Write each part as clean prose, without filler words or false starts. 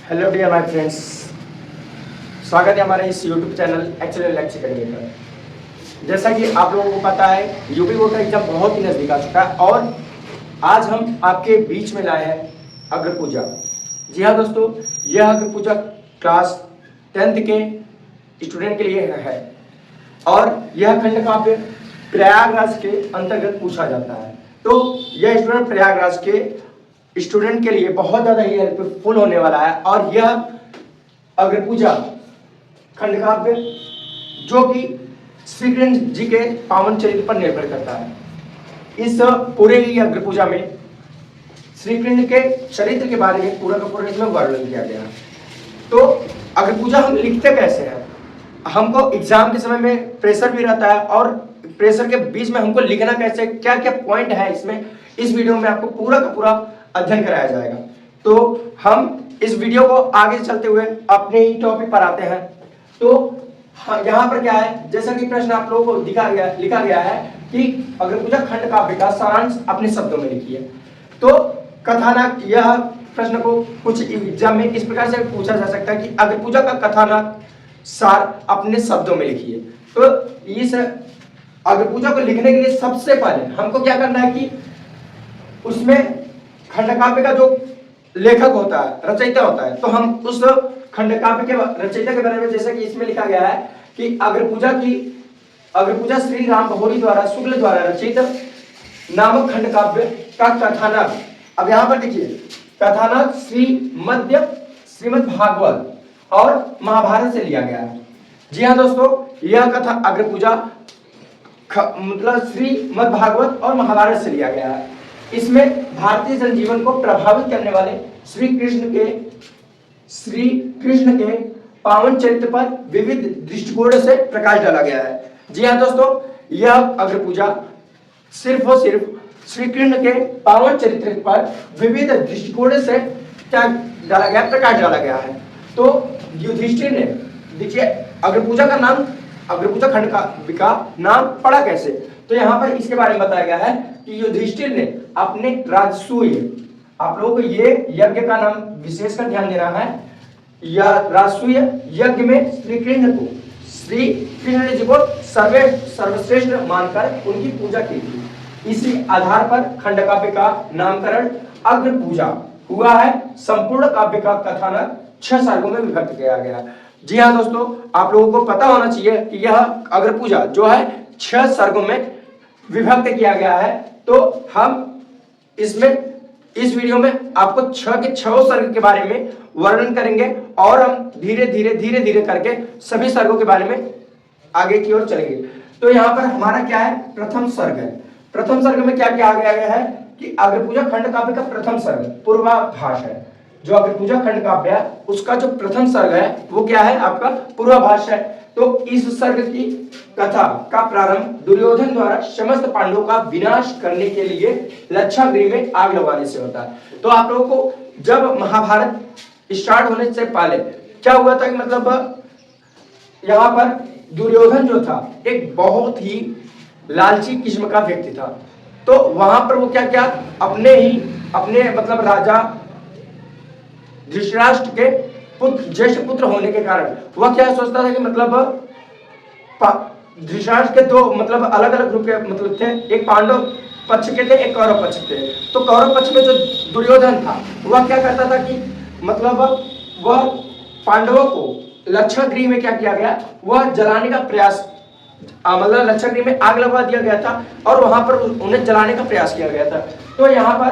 Hello dear my friends, स्वागत है हमारे इस यूट्यूब चैनल एक्चुअली लेक्चर करने पर। जैसा कि आप लोगों को पता है, यूपी बोर्ड का एग्जाम बहुत ही नज़दीक आ चुका है और आज हम आपके बीच में लाए हैं अग्र पूजा। जी हाँ दोस्तों, यह अग्र पूजा क्लास 10th के स्टूडेंट के लिए है और यह खंड काव्य प्रयागराज के अंतर्गत पूछा जाता है। तो यह स्टूडेंट प्रयागराज के स्टूडेंट के लिए बहुत ज़्यादा ही हेल्पफुल होने वाला है और यह अग्र पूजा खंड काव्य जो कि श्री कृष्ण जी के पावन चरित्र पर निर्भर करता है। इस पूरे ही अग्र पूजा में श्री कृष्ण के चरित्र के बारे में पूरा का पूरा इसमें वर्णन किया गया है। तो अग्र पूजा हम लिखते कैसे हैं? हमको एग्जाम के समय में प्रेशर भी रहता है और प्रेशर के बीच में हमको लिखना कैसे, क्या क्या पॉइंट है इसमें, इस वीडियो में आपको पूरा का पूरा अध्ययन कराया जाएगा। तो हम इस वीडियो को आगे चलते हुए अपने ही टॉपिक पर आते हैं। तो यहाँ पर क्या है, जैसा कि प्रश्न आप लोगों को लिखा गया है कि अग्र पूजा खंड काव्य का सारांश अपने शब्दों में लिखिए। तो कथानक, यह प्रश्न को कुछ एग्जाम में इस प्रकार से पूछा जा सकता है कि अग्र पूजा का कथानक सार अपने शब्दों में लिखिए। तो इस अग्र पूजा को लिखने के लिए सबसे पहले हमको क्या करना है कि उसमें खंड काव्य का जो लेखक होता है, रचयिता होता है, तो हम उस खंड काव्य के रचयिता के बारे में, जैसे कि इसमें लिखा गया है कि अग्र पूजा श्री राम बहोरी द्वारा शुक्ल द्वारा रचित नामक खंड काव्य का कथानक, अब यहाँ पर देखिए, कथानक श्रीमद् भागवत और महाभारत से लिया गया है। जी हाँ दोस्तों, यह कथा अग्र पूजा मतलब श्रीमद् भागवत और महाभारत से लिया गया है। इसमें भारतीय जनजीवन को प्रभावित करने वाले श्री कृष्ण के पावन चरित्र पर विविध दृष्टिकोण से प्रकाश डाला गया है। जी हाँ दोस्तों, यह अग्र पूजा सिर्फ और सिर्फ श्री कृष्ण के पावन चरित्र पर विविध दृष्टिकोण से क्या डाला गया, प्रकाश डाला गया है। तो युधिष्ठिर ने, देखिए अग्र पूजा का नाम, अग्र पूजा खंड का नाम पड़ा कैसे, तो यहाँ पर इसके बारे में बताया गया है कि युधिष्ठिर ने अपने राजसूय, आप लोगों को ये यज्ञ का नाम विशेषकर ध्यान देना है, या राजसूय यज्ञ में श्री कृष्ण जी को सर्वश्रेष्ठ मानकर उनकी पूजा की थी। इसी आधार पर खंड काव्य का नामकरण अग्र पूजा हुआ है। संपूर्ण काव्य का कथानक 6 सर्गों में विभक्त किया गया। जी हाँ दोस्तों, आप लोगों को पता होना चाहिए कि यह अग्र पूजा जो है 6 सर्गों में विभक्त किया गया है। तो हम इसमें इस वीडियो में आपको 6 के 6 सर्ग के बारे में वर्णन करेंगे और हम धीरे धीरे करके सभी सर्गों के बारे में आगे की ओर चलेंगे। तो यहाँ पर हमारा क्या है, प्रथम सर्ग है। प्रथम सर्ग में क्या क्या आ गया है कि अग्र पूजा खंड काव्य का प्रथम सर्ग पूर्वाभास है। जो अग्र पूजा खंड काव्य है उसका जो प्रथम सर्ग है वो क्या है, आपका पूर्वाभास है। तो इस सर्ग की कथा का प्रारंभ दुर्योधन द्वारा समस्त पांडवों का विनाश करने के लिए लक्षागृह में आग लगाने से होता है। तो आप लोगों को जब महाभारत स्टार्ट होने से पहले क्या हुआ था कि मतलब यहाँ पर दुर्योधन जो था एक बहुत ही लालची किस्म का व्यक्ति था। तो वहां पर वो क्या क्या अपने मतलब राजा धृतराष्ट्र के ज्येष्ठ पुत्र होने के कारण वह क्या सोचता था कि मतलब धृतराष्ट्र के 2 मतलब अलग अलग ग्रुप के मतलब थे, एक पांडव पक्ष के थे, एक कौरव पक्ष थे। तो कौरव पक्ष में जो दुर्योधन था वह क्या करता था कि मतलब वह पांडवों को लक्षागृह में क्या किया गया, वह जलाने का प्रयास, मतलब लक्षागृह में आग लगवा दिया गया था और वहां पर उन्हें जलाने का प्रयास किया गया था। तो यहाँ पर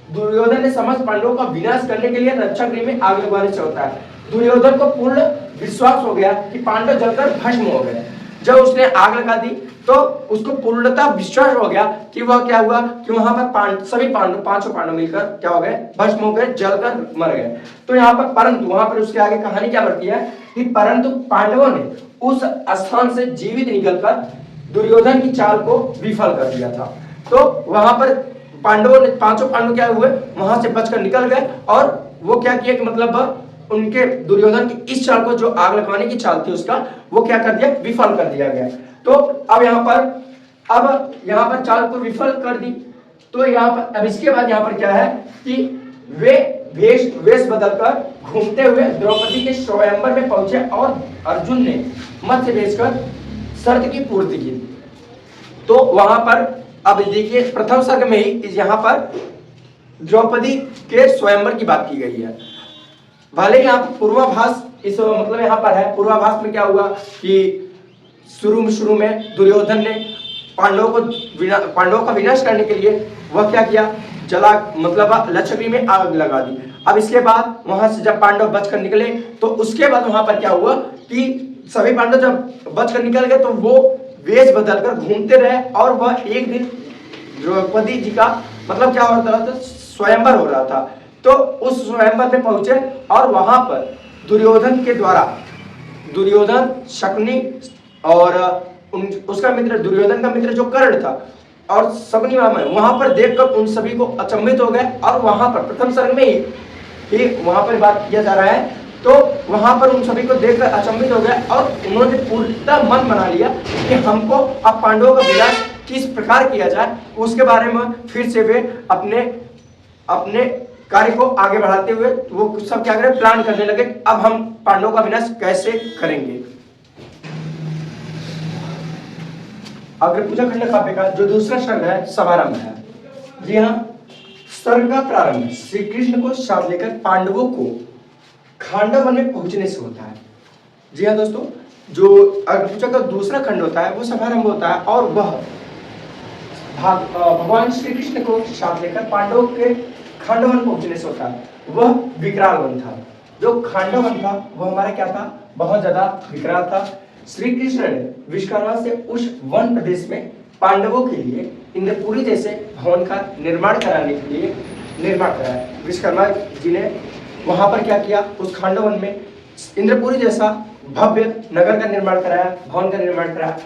दुर्योधन ने समस्त पांडवों का विनाश करने के लिए लक्षागृह में आग लगवाने से होता है। दुर्योधन को पूर्ण विश्वास हो गया कि पांडव जलकर भस्म हो गए। जब उसने आग लगा दी तो उसको पूर्णतः विश्वास हो गया कि वह क्या हुआ कि वहां पर सभी पांडव, 500 पांडव मिलकर क्या हो गए, भस्म हो गए, जलकर मर गए। तो यहाँ पर परंतु वहां पर उसके आगे कहानी क्या बढ़ती है कि परंतु पांडवों ने उस स्थान से जीवित निकलकर दुर्योधन की चाल को विफल कर दिया था। तो वहां पर पांडवों ने, 500 पांडव क्या हुए, वहां से बचकर निकल गए और वो क्या किया कि मतलब उनके दुर्योधन की इस चाल को, जो आग लगवाने की चाल थी उसका, वो क्या कर दिया, विफल कर दिया गया। तो अब यहाँ पर चाल को विफल कर दी। तो यहाँ पर अब इसके बाद यहाँ पर क्या है कि वे वेश वेश बदलकर घूमते हुए द्रौपदी के स्वयंवर में पहुंचे और अर्जुन ने मत्स्य बेचकर शर्त की पूर्ति की। तो वहां पर अब देखिए प्रथम सर्ग में ही यहाँ पर द्रौपदी के स्वयंवर की बात की गई है। भले यहाँ पर पूर्वाभास इस मतलब यहाँ पर है, पूर्वाभास में क्या हुआ कि शुरू में दुर्योधन ने पांडवों का विनाश करने के लिए वह क्या किया, जला मतलब लक्षद्वीप में आग लगा दी। अब इसके बाद वहां से जब पांडव बचकर निकले तो उसके बाद वहां पर क्या हुआ कि सभी पांडव जब बचकर निकल गए तो वो वेश बदलकर घूमते रहे और वह एक दिन द्रौपदी जी का मतलब क्या होता था, स्वयंवर हो रहा था। तो उस स्वयंवर में पहुंचे और वहां पर दुर्योधन के द्वारा दुर्योधन, शकुनी और उसका मित्र दुर्योधन का मित्र जो कर्ण था और शकुनी मामा वहां पर देखकर उन सभी को अचंभित हो गए। और वहां पर प्रथम सर्ग में ही वहां पर बात किया जा रहा है, तो वहां पर उन सभी को देखकर अचंभित हो गए और उन्होंने पूर्णतः मन बना लिया कि हमको अब पांडवों का विनाश किस प्रकार किया जाए, उसके बारे में फिर से वे अपने कार्य को आगे बढ़ाते हुए वो सब क्या करें, प्लान करने लगे। अब हम पांडवों का विनाश कैसे करेंगे। अग्रपूजा खंड काव्य का जो दूसरा सर्ग है समारंभ है। जी हाँ, सर्ग का प्रारंभ श्री कृष्ण को साथ लेकर पांडवों को खांडव वन में पहुंचने से होता है। जी हाँ दोस्तों, जो अग्रपूजा का दूसरा खंड होता है वो समारंभ होता है और वह भगवान श्री कृष्ण को साथ लेकर पांडवों के खांडव वन पहुंचने से होता है। वह विकराल वन था। जो खांडव वन था वह हमारा क्या था, बहुत ज्यादा विकराल था। श्री कृष्ण ने विश्वकर्मा से उस वन प्रदेश में पांडवों के लिए इंद्रपुरी जैसे भवन का निर्माण कराने के लिए निर्माण कराया। विश्वकर्मा जी ने वहां पर क्या किया, उस खांडव वन में इंद्रपुरी जैसा भव्य नगर का निर्माण कराया, भवन का निर्माण कराया।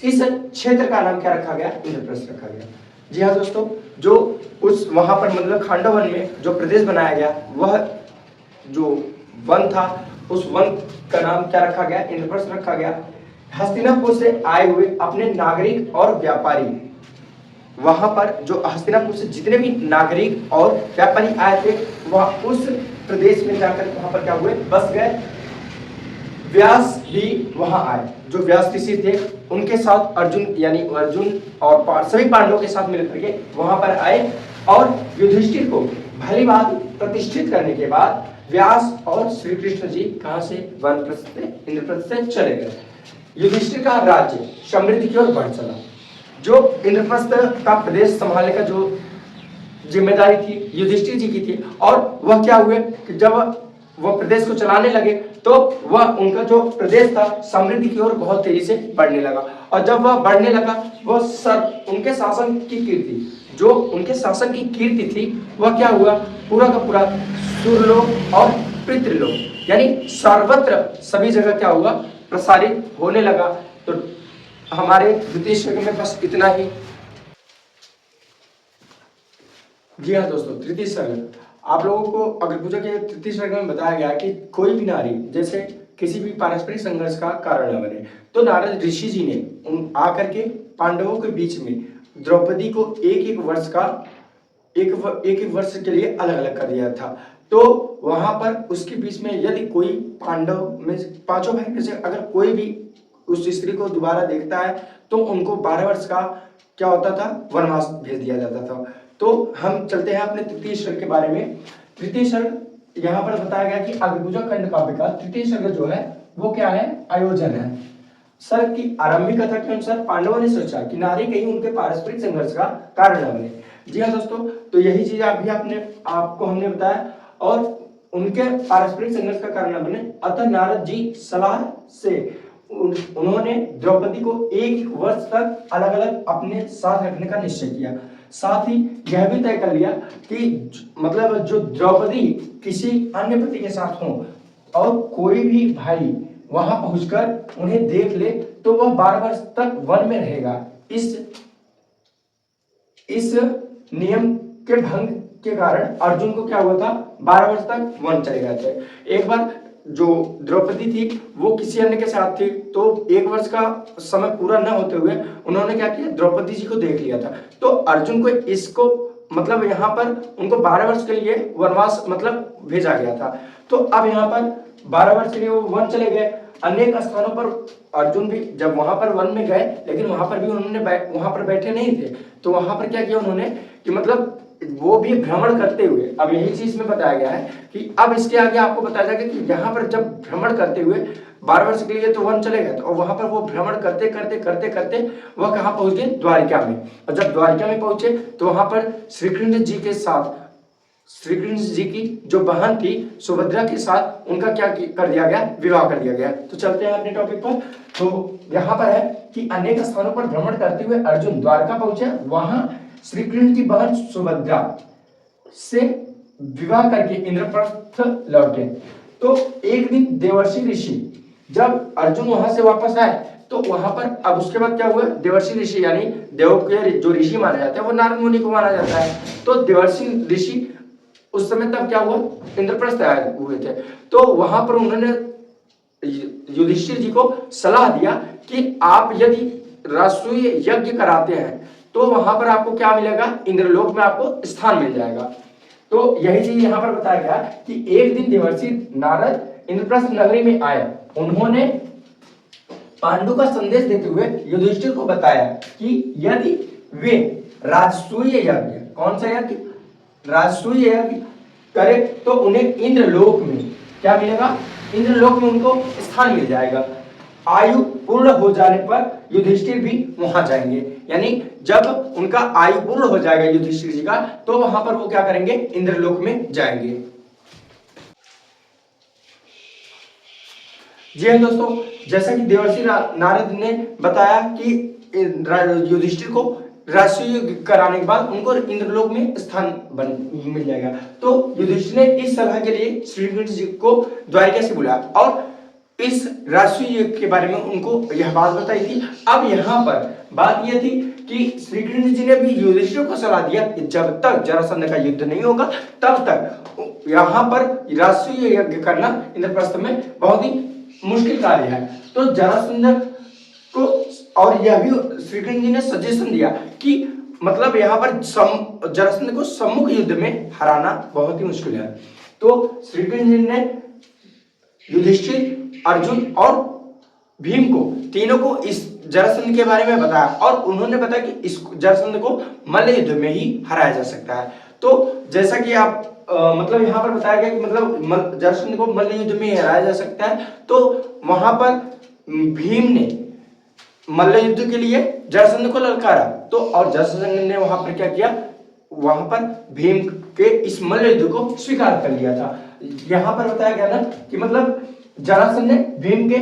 इस क्षेत्र का नाम क्या रखा गया, इंद्रप्रस्थ रखा गया। जी हाँ दोस्तों, जो उस वहां पर मतलब खांडव वन में जो प्रदेश बनाया गया, वह जो वन था उस वन का नाम क्या रखा गया, इंद्रप्रस्थ रखा गया। हस्तिनापुर से आए हुए अपने नागरिक और व्यापारी, वहां पर जो हस्तिनापुर से जितने भी नागरिक और व्यापारी आए थे वह उस प्रदेश में जाकर वहां पर क्या हुए, बस गए। व्यास भी वहां आए, जो व्यास ऋषि थे उनके साथ अर्जुन और सभी पांडवों के साथ मिलकर के वहां पर आए और युधिष्ठिर को भली बात प्रतिष्ठित करने के बाद व्यास और श्री कृष्ण जी कहां से, वनप्रस्थ से, इंद्रप्रस्थ से चले गए। युधिष्ठिर का राज्य समृद्धि की ओर बढ़ चला। जो इंद्रप्रस्थ का प्रदेश संभालने का जो जिम्मेदारी थी युधिष्ठिर जी की थी और वह क्या हुए कि जब वह प्रदेश को चलाने लगे तो वह उनका जो प्रदेश था समृद्धि की ओर बहुत तेजी से बढ़ने लगा। और जब वह बढ़ने लगा वह उनके शासन की कीर्ति, जो उनके शासन की कीर्ति थी वह क्या हुआ, पूरा का पूरा सुरलोक और पितृलोक यानी सर्वत्र सभी जगह क्या हुआ, प्रसारित होने लगा। तो हमारे द्वितीय सर्ग में बस इतना ही। जी हाँ दोस्तों, तृतीय सर्ग आप लोगों को अग्रपूजा के तृतीय सर्ग में बताया गया कि कोई भी नारी जैसे किसी भी पारस्परिक संघर्ष का कारण न बने, तो नारद ऋषि जी ने आकर के पांडवों के बीच में द्रौपदी को एक एक वर्ष के लिए अलग अलग कर दिया था। तो वहां पर उसके बीच में यदि कोई पांडव में पांचों भाई में से अगर कोई भी उस स्त्री को दोबारा देखता है तो उनको 12 वर्ष का क्या होता था, वनवास भेज दिया जाता था। तो हम चलते हैं अपने तृतीय सर्ग के बारे में। तृतीय सर्ग यहाँ पर बताया गया कि अग्रपूजा खंड काव्य का तृतीय सर्ग जो है वो क्या है, आयोजन है। सर्ग की आरंभिक कथा के अनुसार पांडवों ने सोचा कि नारी कहीं उनके पारस्परिक संघर्ष का कारण न बने। जी हाँ दोस्तों, तो यही चीज आपको हमने बताया और उनके पारस्परिक संघर्ष का कारण न बने, अतः नारद जी सलाह से उन्होंने द्रौपदी को एक वर्ष तक अलग अलग अपने साथ रखने का निश्चय किया। साथ ही यह भी तय कर लिया कि मतलब जो द्रौपदी किसी अन्य पति के साथ हो और कोई भी भाई वहां पहुंचकर उन्हें देख ले तो वह 12 वर्ष तक वन में रहेगा। इस नियम के भंग के कारण अर्जुन को क्या हुआ था, 12 वर्ष तक वन चले गए थे। एक बार जो द्रौपदी थी वो किसी अन्य के साथ थी, तो 1 वर्ष का समय पूरा न होते हुए उन्होंने क्या किया, द्रौपदी जी को देख लिया था। तो अर्जुन को इसको मतलब यहाँ पर उनको 12 वर्ष के लिए वनवास मतलब भेजा गया था। तो अब यहाँ पर 12 वर्ष के लिए वो वन चले गए। अनेक स्थानों पर अर्जुन भी जब वहां पर वन में गए, लेकिन वहां पर भी उन्होंने वहां पर बैठे नहीं थे। तो वहां पर क्या किया उन्होंने कि मतलब वो भी भ्रमण करते हुए, अब यही चीज में बताया गया है कि अब इसके आगे आपको बताया जाएगा कि यहाँ पर जब भ्रमण करते हुए 12 वर्ष के लिए तो वन चले गए, तो वहां पर वो भ्रमण करते करते करते करते वह कहाँ पहुंच गए? द्वारिका में। और जब द्वारिका में पहुंचे तो वहां पर श्री कृष्ण जी के साथ, श्री कृष्ण जी की जो बहन थी सुभद्रा के साथ उनका क्या कर दिया गया? विवाह कर दिया गया। तो चलते हैं अपने टॉपिक पर। तो यहाँ पर है कि अनेक स्थानों पर भ्रमण करते हुए अर्जुन द्वारका पहुंचे, वहां श्री कृष्ण की बहन सुभद्रा से विवाह करके इंद्रप्रस्थ लौटे। तो एक दिन देवर्षि ऋषि, जब अर्जुन वहां से वापस आए तो वहां पर अब उसके बाद क्या हुआ? देवर्षि ऋषि यानी देव के जो ऋषि माने जाते हैं वो नारद मुनि को माना जाता है। तो देवर्षि ऋषि उस समय तब क्या हुआ? इंद्रप्रस्थ आए हुए थे। तो वहां पर उन्होंने युधिष्ठिर जी को सलाह दिया कि आप यदि राष्ट्रीय यज्ञ कराते हैं तो वहां पर आपको क्या मिलेगा? इंद्रलोक में आपको स्थान मिल जाएगा। तो यही चीज यहाँ पर बताया गया कि एक दिन देवर्षि नारद इंद्रप्रस्थ नगरी में आए। उन्होंने पांडु का संदेश देते हुए युधिष्ठिर को बताया कि यदि वे राजसूय यज्ञ, कौन सा यज्ञ? राजसूय यज्ञ करे तो उन्हें इंद्रलोक में क्या मिलेगा? इंद्रलोक में उनको स्थान मिल जाएगा। आयु पूर्ण हो जाने पर युधिष्ठिर भी वहां जाएंगे, यानी जब उनका आयु पूर्ण हो जाएगा युधिष्ठिर जी का, तो वहां पर वो क्या करेंगे? इंद्रलोक में जाएंगे। जी हाँ दोस्तों, जैसा कि देवर्षि नारद ने बताया कि युधिष्ठिर को राष्ट्रीय कराने के बाद उनको इंद्रलोक में स्थान मिल जाएगा। तो युधिष्ठिर ने इस सलाह के लिए श्री कृष्ण जी को द्वारिका से बुलाया और इस राष्ट्रीय युद्ध के बारे में उनको यह बात बताई थी। अब यहाँ पर बात यह थी कि श्री कृष्ण जी ने भी युधिष्ठिर को सलाह दिया कि जब तक जरासंध का युद्ध नहीं होगा तब तक यहाँ पर राष्ट्रीय यज्ञ करना इंद्रप्रस्थ में बहुत ही मुश्किल कार्य है। तो जरासंध को, और यह भी श्री कृष्ण जी ने सजेशन दिया कि मतलब यहाँ पर जरासंध को सम्मुख युद्ध में हराना बहुत ही मुश्किल है। तो श्री कृष्ण जी ने युधिष्ठिर, अर्जुन और भीम को, तीनों को इस जरासंध के बारे में बताया और उन्होंने बताया कि इस जरासंध को मल्ल युद्ध में ही हराया जा सकता है। तो जैसा कि आप मतलब यहाँ पर बताया गया कि मतलब जरासंध को मल्ल युद्ध में ही हराया जा सकता है। तो वहां पर भीम ने मल्ल युद्ध के लिए जरासंध को ललकारा, तो और जरासंध ने वहां पर क्या किया? वहां पर भीम के इस मल्ल युद्ध को स्वीकार कर लिया था। यहाँ पर बताया गया ना कि मतलब जरासंध ने भीम के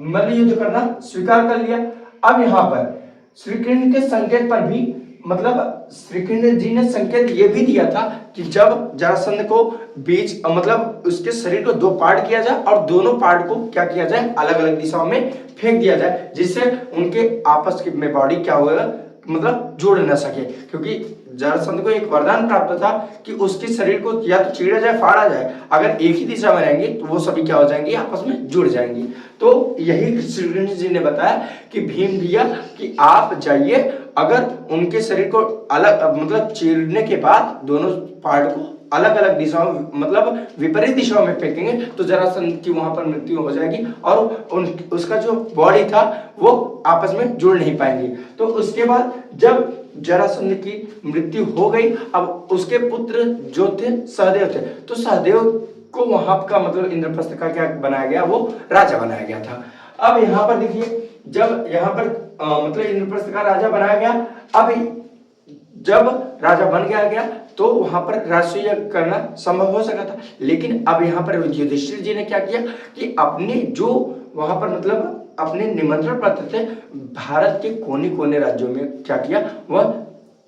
मल्ल युद्ध करना स्वीकार कर लिया। अब यहाँ पर श्री कृष्ण के संकेत पर भी मतलब श्री कृष्ण जी ने संकेत ये भी दिया था कि जब जरासंध को बीच मतलब उसके शरीर को दो पार्ट किया जाए और दोनों पार्ट को क्या किया जाए? अलग अलग दिशाओं में फेंक दिया जाए, जिससे उनके आपस में बॉडी क्या होगा? मतलब जोड़ न सके, क्योंकि जरासंध को एक वरदान प्राप्त था कि उसके शरीर को या तो चीरा जाए, फाड़ा जाए, अगर एक ही दिशा में रहेंगे तो वो सभी क्या हो जाएंगे? आपस में जुड़ जाएंगे। तो यही श्री कृष्ण जी ने बताया कि भीम भैया कि आप जाइए, अगर उनके शरीर को अलग मतलब चीरने के बाद दोनों पार्ट को अलग अलग दिशाओं मतलब विपरीत दिशाओं में फेंकेंगे तो जरासंध की वहां पर मृत्यु हो जाएगी और उसका जो बॉडी था वो आपस में जुड़ नहीं पाएंगे। तो उसके बाद जब जरासंध की मृत्यु हो गई, अब उसके पुत्र जो थे सहदेव थे, तो सहदेव को वहां का मतलब इंद्रप्रस्थ का क्या बनाया गया? वो राजा बनाया गया था। अब यहाँ पर देखिए, जब यहाँ पर मतलब इंद्रप्रस्थ का राजा बनाया गया, अब जब राजा बन गया तो वहां पर राष्ट्रीय यज्ञ करना संभव हो सका था। लेकिन अब यहाँ पर युधिष्ठिर जी ने क्या किया कि अपने जो वहां पर मतलब अपने निमंत्रण पत्र थे भारत के कोने कोने राज्यों में क्या किया? वह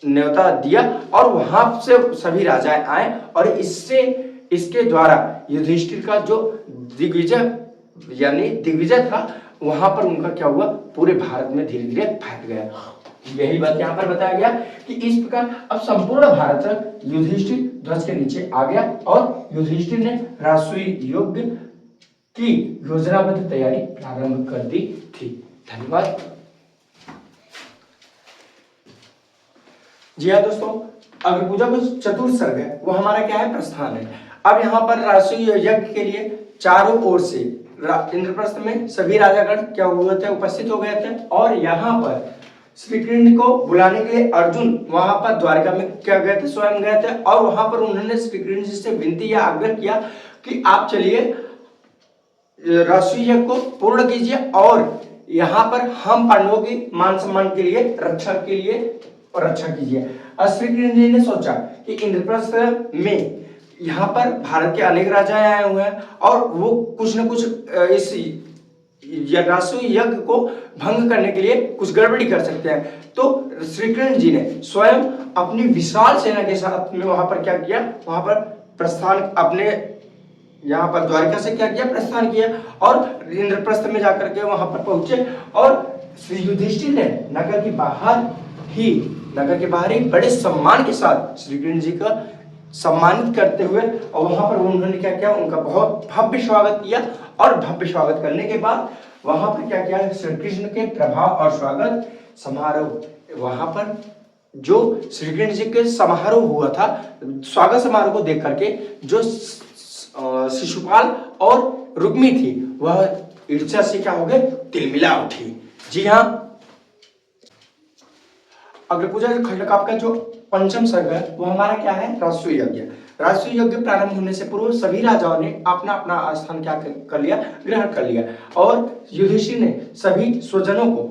न्योता दिया और वहां से सभी राजाएं आए और इसके द्वारा युधिष्ठिर का जो दिग्विजय यानी दिग्विजय था वहां पर उनका क्या हुआ? पूरे भारत में धीरे धीरे फैल गया। यही बात यहाँ पर बताया गया कि इस प्रकार अब संपूर्ण भारत युधिष्ठिर ध्वज के नीचे आ गया और युधिष्ठिर ने राष्ट्रीय यज्ञ की योजनाबद्ध तैयारी प्रारंभ कर दी थी। धन्यवाद। जी हाँ दोस्तों, अग्रपूजा को चतुर्थ सर्ग है वो हमारा क्या है, प्रस्थान है। अब यहाँ पर राष्ट्रीय यज्ञ के लिए चारों ओर से इंद्रप्रस्थ में सभी राजागण क्या हुए थे, उपस्थित हो गए थे। और यहाँ पर श्री कृष्ण को बुलाने के लिए अर्जुन वहां पर द्वारका में क्या गए थे, स्वयं गए थे। और वहां पर उन्होंने श्री कृष्ण जी से विनती या आग्रह किया कि आप चलिए राष्ट्रीय यज्ञ को पूर्ण कीजिए और यहाँ पर हम पांडवों की मान सम्मान के लिए रक्षा कीजिए। और श्री कृष्ण जी ने सोचा कि इंद्रप्रस्थ में यहाँ पर भारत के अनेक राजा आए हुए हैं और वो कुछ न कुछ इस राष्ट्रीय यज्ञ को भंग करने के लिए कुछ गड़बड़ी कर सकते हैं। तो श्री कृष्ण जी ने स्वयं अपनी विशाल सेना के साथ में वहां पर क्या किया, वहां पर प्रस्थान अपने यहाँ पर द्वारका से क्या किया, प्रस्थान किया और इंद्रप्रस्थ में जाकर के वहां पर पहुंचे। और श्री युधिष्ठिर ने नगर के बाहर ही बड़े सम्मान के साथ श्री कृष्ण जी का सम्मानित करते हुए और वहां पर उन्होंने क्या किया, उनका बहुत भव्य स्वागत किया। और भव्य स्वागत करने के बाद वहां पर क्या किया, श्री कृष्ण के प्रभाव और स्वागत समारोह, वहां पर जो श्री कृष्ण जी के समारोह हुआ था, स्वागत समारोह को देख करके जो शिशुपाल और रुक्मी थी वह ईर्ष्या से क्या हो गए, तिलमिला उठी। जी हाँ, अग्रपूजा खंडकाव्य का जो पंचम सर्ग है वो हमारा क्या है, राष्ट्रीय यज्ञ। राष्ट्रीय यज्ञ प्रारंभ होने से पूर्व सभी राजाओं ने अपना अपना स्थान क्या कर लिया, ग्रहण कर लिया। और युधिष्ठिर ने सभी स्वजनों को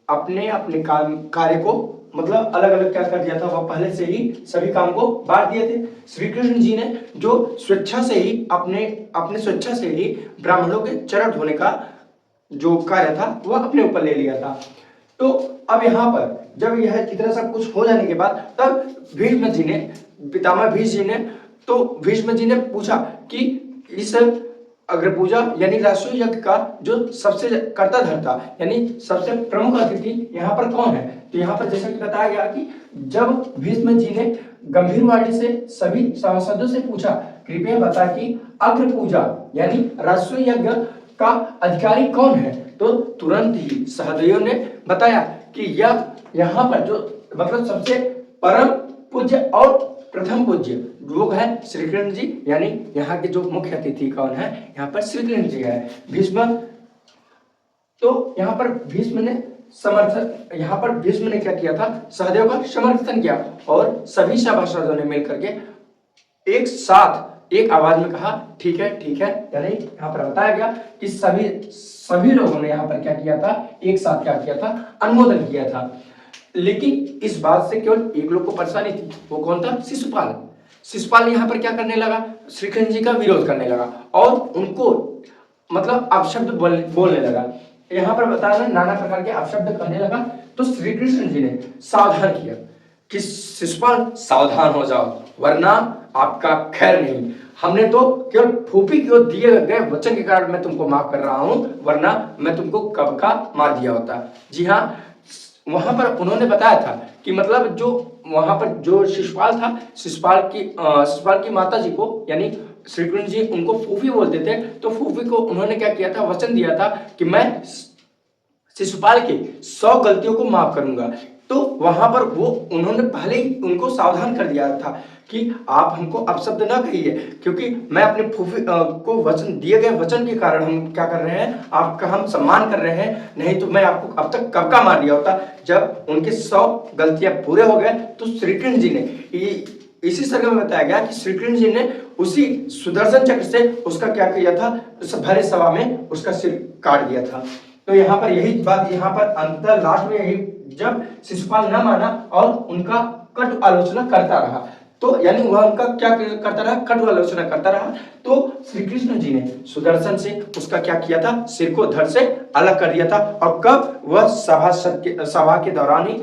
अपने अपने कार्य को मतलब अलग अलग क्या कर दिया था, वह पहले से ही सभी काम को बांट दिए थे। श्री कृष्ण जी ने जो स्वेच्छा से ही अपने स्वेच्छा से ही ब्राह्मणों के चरण धोने का जो कार्य था वह अपने ऊपर ले लिया था। तो अब यहाँ पर जब यह इतना सब कुछ हो जाने के बाद तब भीष्म जी ने, पितामह भीष्म जी ने पूछा कि इस अग्रपूजा यानी राष्ट्रीय यज्ञ का जो सबसे कर्ता धर्ता यानी सबसे प्रमुख अतिथि यहाँ पर कौन है। तो यहाँ पर जैसा कि बताया गया कि जब भीष्म जी ने गंभीर वाणी से सभी सभासदों से पूछा, कृपया बता कि अग्रपूजा यानी राष्ट्रीय यज्ञ का अधिकारी कौन है, तो तुरंत ही सहदेव ने बताया कि यह यहाँ पर जो मतलब सबसे परम पूज्य और प्रथम पूज्य लोग हैं श्री कृष्ण जी, यानी यहाँ के जो मुख्य अतिथि कौन है, यहाँ पर श्री कृष्ण जी है। भीष्म, तो यहाँ पर भीष्म ने क्या किया था, सहदेव का समर्थन किया और सभी सभासदों ने मिलकर के एक साथ एक आवाज में कहा ठीक है ठीक है। यानी यहाँ पर बताया गया कि सभी लोगों ने यहाँ पर क्या किया था, एक साथ क्या किया था, अनुमोदन किया था। लेकिन इस बात से केवल एक लोग को परेशानी थी, वो कौन था, शिशुपाल यहाँ पर क्या करने लगा, श्री कृष्ण जी का विरोध करने लगा और उनको मतलब अपशब्द बोलने लगा। यहाँ पर बताया नाना प्रकार के अपशब्द करने लगा। तो श्री कृष्ण जी ने सावधान किया कि शिशुपाल सावधान हो जाओ वरना आपका खैर नहीं। हमने तो केवल फूफी को दिए गए वचन के कारण मैं तुमको माफ कर रहा हूं, वरना मैं तुमको कब का मार दिया होता। जी हाँ, वहां पर उन्होंने बताया था कि मतलब जो वहां पर जो शिशुपाल था, शिशुपाल की माता जी को यानी श्री कृष्ण जी उनको फूफी बोलते थे। तो फूफी को उन्होंने क्या किया था, वचन दिया था कि मैं शिशुपाल के 100 गलतियों को माफ करूंगा। तो वहां पर वो उन्होंने पहले ही उनको सावधान कर दिया था कि आप हमको अपशब्द ना कहिए, क्योंकि मैं अपने फूफी को वचन दिए गए वचन के कारण हम क्या कर रहे हैं, आपका हम सम्मान कर रहे हैं, नहीं तो मैं आपको अब तक कब का मार दिया होता। जब उनके 100 गलतियां पूरे हो गए तो श्री कृष्ण जी ने इसी सर्ग में बताया गया कि श्री कृष्ण जी ने उसी सुदर्शन चक्र से उसका क्या किया था, उस भरे सभा में उसका सिर काट दिया था। तो यहाँ पर यही बात, यहाँ पर अंतर लास्ट में यही, जब शिशुपाल न माना और उनका कटु आलोचना करता रहा, तो यानी वह उनका क्या करता रहा, कटु आलोचना करता रहा, तो श्री कृष्ण जी ने सुदर्शन से उसका क्या किया था, सिर को धड़ से अलग कर दिया था। और कब, वह सभा के दौरान ही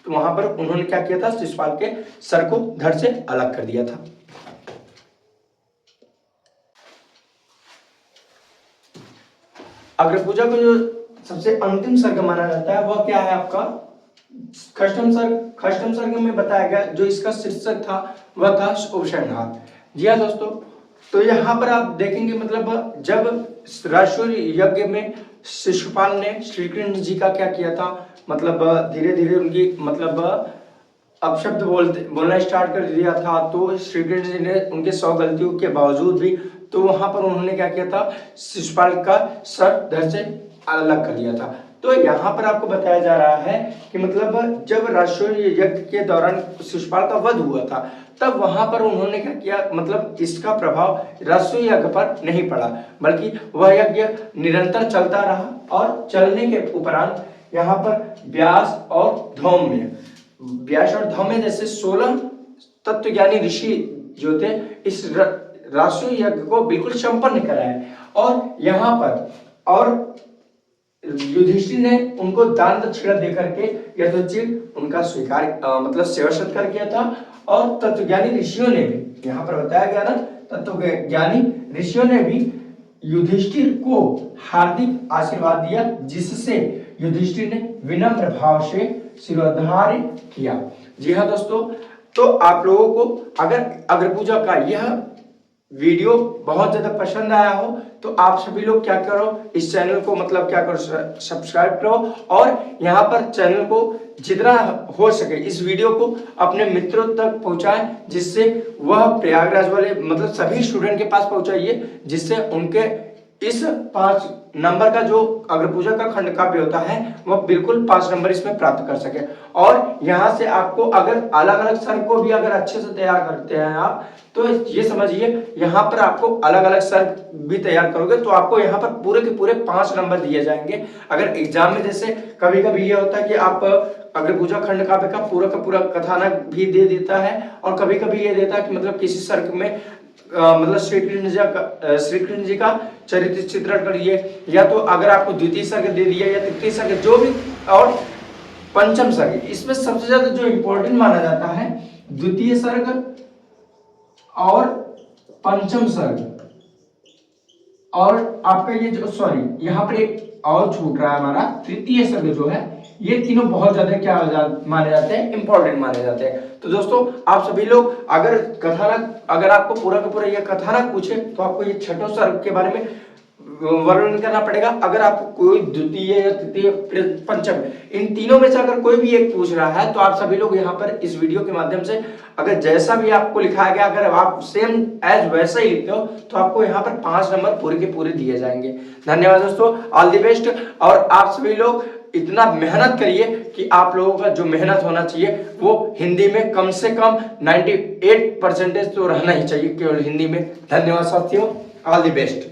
वहां पर उन्होंने क्या किया था, शिशुपाल के सर को धड़ से अलग कर दिया था। अग्रपूजा को जो सबसे अंतिम सर्ग माना जाता है वह क्या है आपका, खष्टम सर्ग में बताया गया जो इसका शीर्षक था वह था उपसंहार। जी हाँ दोस्तों, तो यहाँ पर आप देखेंगे मतलब जब राष्ट्रीय यज्ञ में शिशुपाल ने श्री कृष्ण जी का क्या किया था, मतलब धीरे धीरे उनकी मतलब अब शब्द बोलना स्टार्ट कर दिया था, तो श्री कृष्ण जी ने उनके 100 गलतियों के बावजूद भी तो वहां पर उन्होंने क्या किया था, शिशुपाल का सर धड़ से अलग कर दिया था। तो यहाँ पर आपको बताया जा रहा है कि मतलब जब राष्ट्रीय यज्ञ के दौरान शिशुपाल का वध हुआ था, तब वहां पर उन्होंने क्या किया, मतलब इसका प्रभाव राष्ट्रीय यज्ञ पर नहीं पड़ा, बल्कि वह यज्ञ निरंतर चलता रहा। और चलने के उपरांत यहाँ पर व्यास और धौम्य जैसे 16 तत्वज्ञानी ऋषि जो थे, इस राष्ट्रीय यज्ञ को बिल्कुल संपन्न कराए। और यहाँ पर और युधिष्ठिर ने उनको दान दक्षिणा देकर के यथोचित उनका स्वीकार मतलब सेवा सत्कार किया था। और तत्वज्ञानी ऋषियों ने भी, यहाँ पर बताया गया ना, तत्वज्ञानी ऋषियों ने भी युधिष्ठिर को हार्दिक आशीर्वाद दिया, जिससे युधिष्ठिर ने विनम्र भाव से शिरोधार्य किया। जी हाँ दोस्तों, तो आप लोगों को अगर अग्रपूजा का यह वीडियो बहुत ज्यादा पसंद आया हो, तो आप सभी लोग क्या करो, इस चैनल को मतलब क्या करो, सब्सक्राइब करो। और यहाँ पर चैनल को जितना हो सके इस वीडियो को अपने मित्रों तक पहुंचाएं, जिससे वह प्रयागराज वाले मतलब सभी स्टूडेंट के पास पहुंचाइए, जिससे उनके इस 5 नंबर का जो अग्रपूजा का खंड काव्य होता है वह बिल्कुल 5 नंबर इसमें प्राप्त कर सके। और यहाँ से आपको अगर अलग अलग सर को भी अगर अच्छे से तैयार करते हैं आप, तो ये समझिए यहाँ पर आपको अलग अलग सर भी तैयार करोगे तो आपको यहाँ पर पूरे के पूरे 5 नंबर दिए जाएंगे। अगर एग्जाम में जैसे कभी कभी ये होता है कि आप अग्रपूजा खंड काव्य का पूरा कथानक भी दे देता है, और कभी कभी ये देता है कि मतलब किसी सर में मतलब श्री कृष्ण जी का चरित्र चित्रण करिए, या तो अगर आपको द्वितीय सर्ग दे दिया या तृतीय सर्ग जो भी, और पंचम सर्ग। इसमें सबसे ज्यादा जो इंपॉर्टेंट माना जाता है द्वितीय सर्ग और पंचम सर्ग। और आपका ये जो सॉरी यहाँ पर एक और छूट रहा है, हमारा तृतीय सर्ग जो है, ये तीनों बहुत ज्यादा क्या माने जाते हैं, इंपॉर्टेंट माने जाते हैं। तो दोस्तों आप सभी लोग अगर कथानक, अगर आपको पूरा का पूरा ये कथानक पूछे तो आपको ये छठों सर्ग के बारे में वर्णन करना पड़ेगा। अगर आपको कोई द्वितीय या तृतीय पंचम इन तीनों में से अगर कोई भी एक पूछ रहा है, तो आप सभी लोग यहाँ पर इस वीडियो के माध्यम से अगर जैसा भी आपको लिखाया गया, अगर आप सेम एज वैसा ही लिखते हो, तो आपको यहाँ पर 5 नंबर पूरे के पूरे दिए जाएंगे। धन्यवाद दोस्तों, ऑल द बेस्ट। और आप सभी लोग इतना मेहनत करिए कि आप लोगों का जो मेहनत होना चाहिए वो हिंदी में कम से कम 98% तो रहना ही चाहिए केवल हिंदी में। धन्यवाद साथियों, ऑल द बेस्ट।